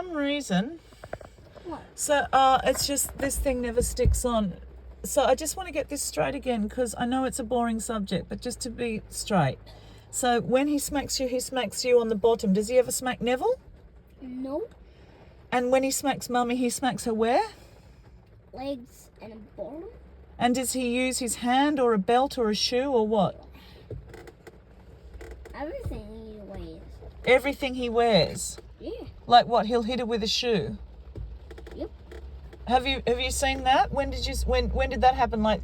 some reason... What? So, it's just this thing never sticks on. So I just want to get this straight again, because I know it's a boring subject, but just to be straight. So when he smacks you on the bottom. Does he ever smack Neville? No. And when he smacks Mummy, he smacks her where? Legs and a bottom. And does he use his hand or a belt or a shoe or what? Everything he wears. Everything he wears? Yeah. Like what? He'll hit her with a shoe? Yep. Have you seen that? When did that happen? Like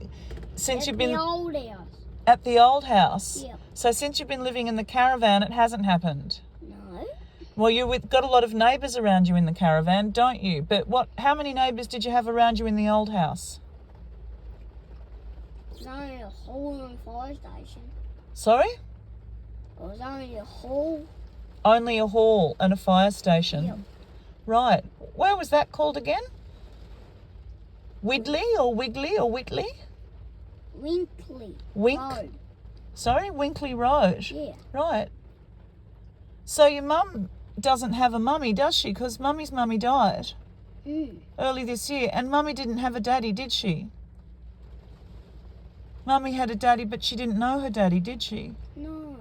since you've been At the old house. at the old house? Yeah. So since you've been living in the caravan, it hasn't happened. No. Well, got a lot of neighbours around you in the caravan, don't you? But how many neighbours did you have around you in the old house? It was only a hole in the fire station. Sorry? It was only a hole. Only a hall and a fire station. Yep. Right. Where was that called again? Widley or Wiggly or Whitley? Winkley. Road. Sorry, Winkley Road. Yeah. Right. So your mum doesn't have a mummy, does she? Because Mummy's mummy died early this year. And Mummy didn't have a daddy, did she? Mummy had a daddy, but she didn't know her daddy, did she? No.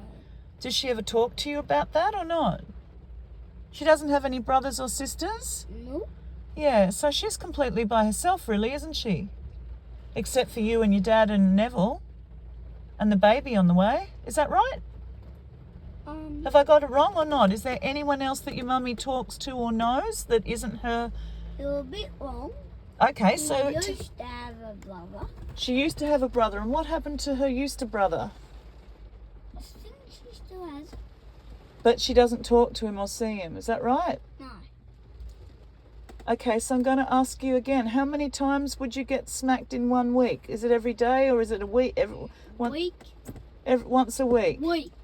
Does she ever talk to you about that or not? She doesn't have any brothers or sisters? No. Yeah, so she's completely by herself, really, isn't she? Except for you and your dad and Neville and the baby on the way. Is that right? Have I got it wrong or not? Is there anyone else that your mummy talks to or knows that isn't her? You're a bit wrong. Okay, so... She used to have a brother. She used to have a brother, and what happened to her used to brother? I think she still has. But she doesn't talk to him or see him, is that right? No. Okay, so I'm going to ask you again. How many times would you get smacked in 1 week? Is it every day or is it a week? Once a week? Weeks.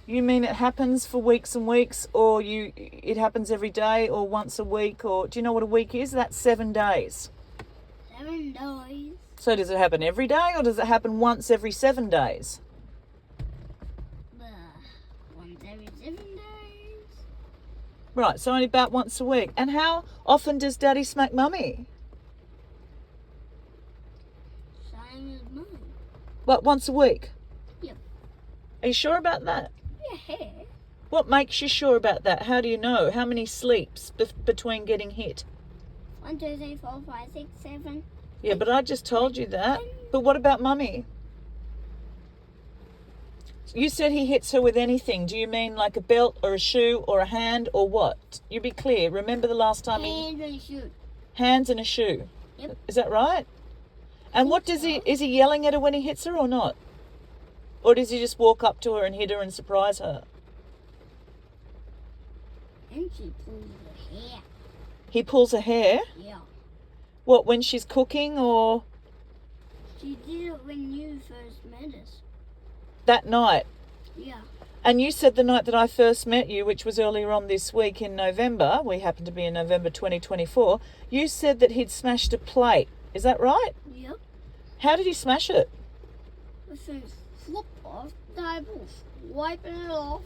You mean it happens for weeks and weeks, or it happens every day or once a week, or do you know what a week is? That's 7 days. 7 days. So does it happen every day or does it happen once every 7 days? Once every 7 days. Right, so only about once a week. And how often does Daddy smack Mummy? Same as mine. What, once a week? Yep. Are you sure about that? Yeah. What makes you sure about that? How do you know? How many sleeps between getting hit? 1, 2, 3, 4, 5, 6, 7. Yeah, but I just told you that. But what about Mummy? You said he hits her with anything. Do you mean like a belt or a shoe or a hand or what? You be clear. Remember the last time Hands and a shoe. Hands and a shoe. Yep. Is that right? And what does he... Is he yelling at her when he hits her or not? Or does he just walk up to her and hit her and surprise her? And she pulls her hair. He pulls her hair? Yeah. What, when she's cooking or... She did it when you first met us. That night? Yeah. And you said the night that I first met you, which was earlier on this week in November, we happened to be in November 2024, you said that he'd smashed a plate. Is that right? Yep. How did he smash it? With some flip off the table, wiping it off.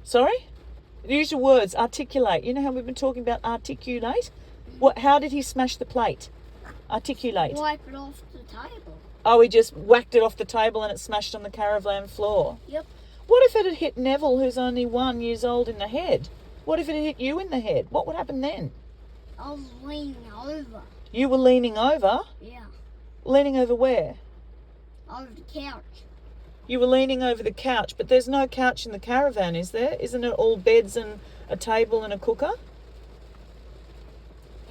Sorry? Use your words. Articulate. You know how we've been talking about articulate? How did he smash the plate? Articulate. Wipe it off the table. Oh, he just whacked it off the table and it smashed on the caravan floor. Yep. What if it had hit Neville, who's only 1 year old, in the head? What if it had hit you in the head? What would happen then? I was leaning over. You were leaning over? Yeah. Leaning over where? Over the couch. You were leaning over the couch, but there's no couch in the caravan, is there? Isn't it all beds and a table and a cooker?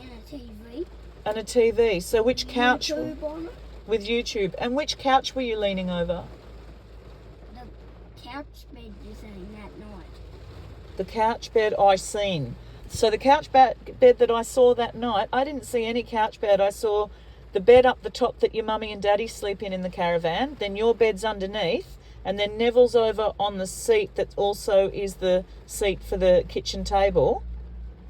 And a TV. And a TV. So which couch? YouTube on it. With YouTube. And which couch were you leaning over? The couch bed you seen that night. The couch bed I seen. So the couch bed that I saw that night, I didn't see any couch bed. I saw the bed up the top that your mummy and daddy sleep in the caravan. Then your bed's underneath. And then Neville's over on the seat that also is the seat for the kitchen table.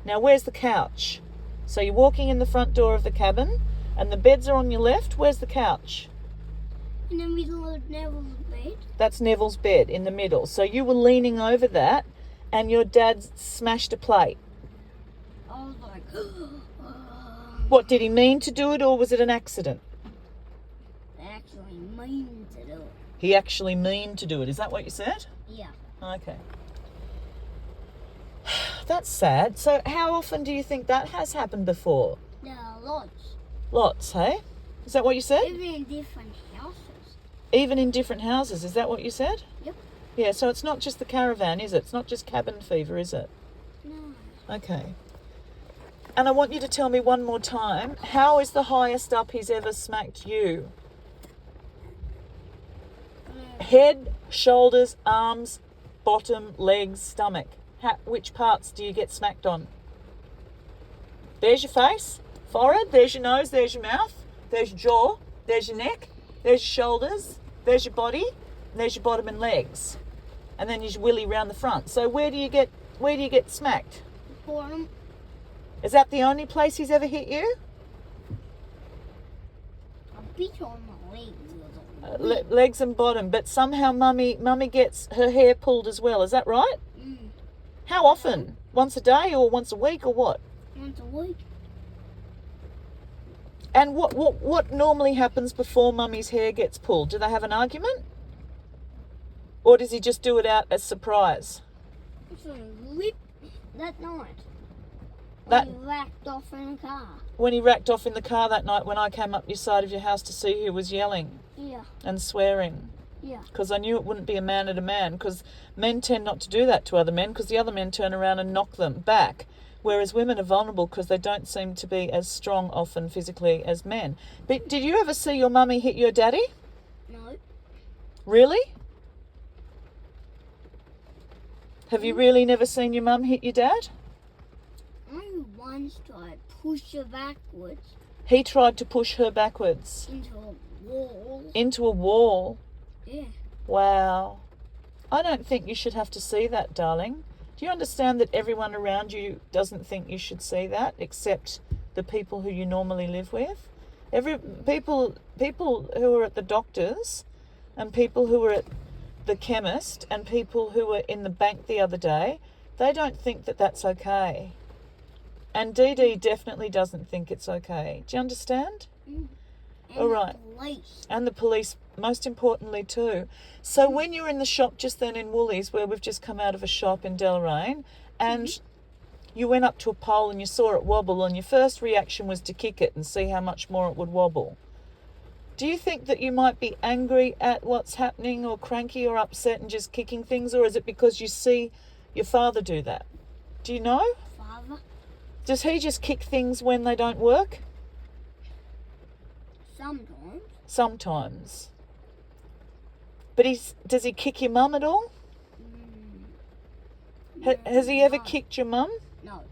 Now, where's the couch? So you're walking in the front door of the cabin and the beds are on your left. Where's the couch? In the middle of Neville's bed. That's Neville's bed in the middle. So you were leaning over that and your dad smashed a plate. I was like, What, did he mean to do it or was it an accident? they actually mean to do it. He actually mean to do it. Is that what you said? Yeah. Okay. That's sad. So how often do you think that has happened before? There are lots. Lots, hey? Is that what you said? Even in different houses. Even in different houses. Is that what you said? Yep. Yeah, so it's not just the caravan, is it? It's not just cabin fever, is it? No. Okay. And I want you to tell me one more time, how is the highest up he's ever smacked you? Head, shoulders, arms, bottom, legs, stomach. Which parts do you get smacked on? There's your face, forehead, there's your nose, there's your mouth, there's your jaw, there's your neck, there's your shoulders, there's your body, and there's your bottom and legs. And then your willy round the front. So where do you get smacked? Bottom. Is that the only place he's ever hit you? A bit on my legs. Legs and bottom, but somehow mummy gets her hair pulled as well. Is that right? Mm. How often? Once a day or once a week or what? Once a week. And what normally happens before mummy's hair gets pulled? Do they have an argument? Or does he just do it out as surprise? It's a lip that night. That- When he racked off in the car. When he racked off in the car that night when I came up your side of your house to see who was yelling Yeah. and swearing. Yeah. Because I knew it wouldn't be a man at a man, because men tend not to do that to other men, because the other men turn around and knock them back, whereas women are vulnerable because they don't seem to be as strong often physically as men. But did you ever see your mummy hit your daddy? No. Really? Have you really never seen your mum hit your dad? I once tried to push her backwards He tried to push her backwards into a wall. into a wall. Yeah. Wow. I don't think you should have to see that, darling. Do you understand that everyone around you doesn't think you should see that, except the people who you normally live with? People who are at the doctor's and people who are at the chemist and people who were in the bank the other day, they don't think that that's okay. And Dee Dee definitely doesn't think it's okay. Do you understand? Mm. And All right. the police. And the police, most importantly too. So when you're in the shop just then in Woolies, where we've just come out of a shop in Deloraine, and you went up to a pole and you saw it wobble, and your first reaction was to kick it and see how much more it would wobble. Do you think that you might be angry at what's happening or cranky or upset and just kicking things, or is it because you see your father do that? Do you know? Father. Does he just kick things when they don't work? Sometimes. Sometimes. But does he kick your mum at all? Has he ever No. kicked your mum? No.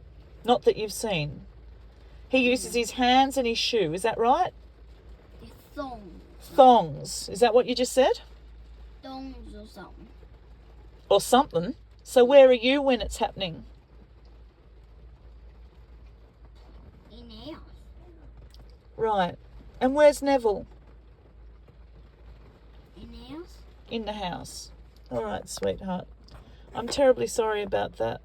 Not that you've seen. He uses his hands and his shoe, is that right? It's thongs. Thongs. Is that what you just said? Thongs or something. Or something. So where are you when it's happening? In the house. Right. And where's Neville? In the house. In the house. All right, sweetheart. I'm terribly sorry about that.